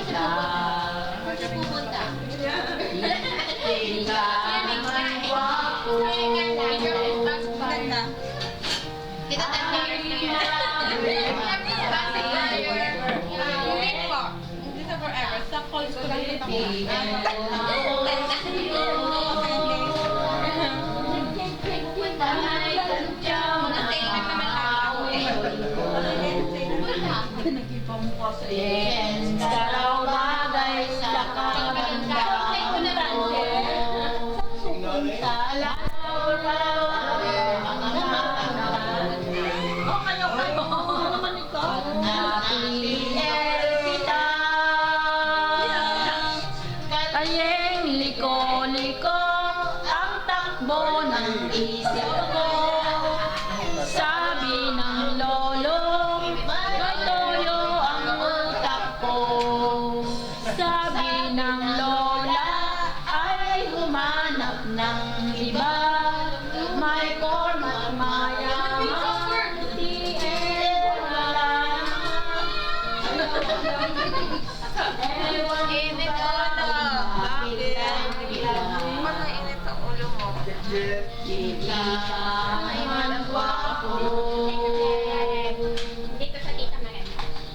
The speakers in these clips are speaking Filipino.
kita. Di ka naman gwapo. Ganda. Dito tayo. Hindi po. Hindi sa forever. Sa calls ko lang kita mo. Yes, karaw bagay sa kabandaan mo. Talaw-law ang mga Oh, kayo. Ano naman ito? napiel kita. Kayeng liko-liko ang takbo ng isip ko. Sabi ng lolo, may toyo ang utak ko. Sabi ng lola, ay humanap ng iba. May format mayaman, di wala ewan Init ba ulo. bakit Mga init sa ulo mo. di ka naman gwapo. Dito sa tita Maren.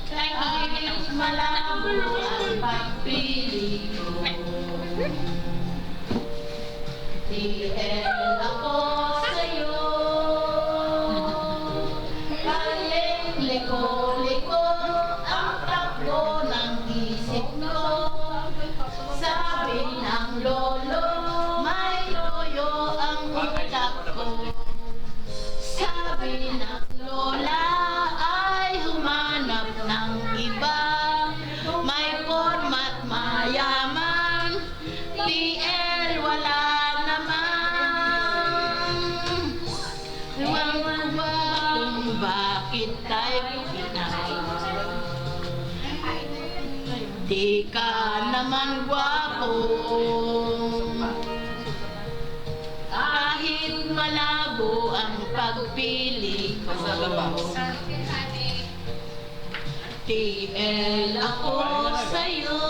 Kahit malabo ang pagpili ko, TL ako sa'yo. Kayeng liko-liko ang takbo ng isip ko. Sabi ng lolo, may toyo ang utak ko. Sabi ng lola, ay humanap ng iba. May format mayaman, TL wala naman. Ewan ko ba kung bakit tayo pinay. Di ka naman gwapo. Kahit malabo ang pagpili ko, TL ako sa'yo.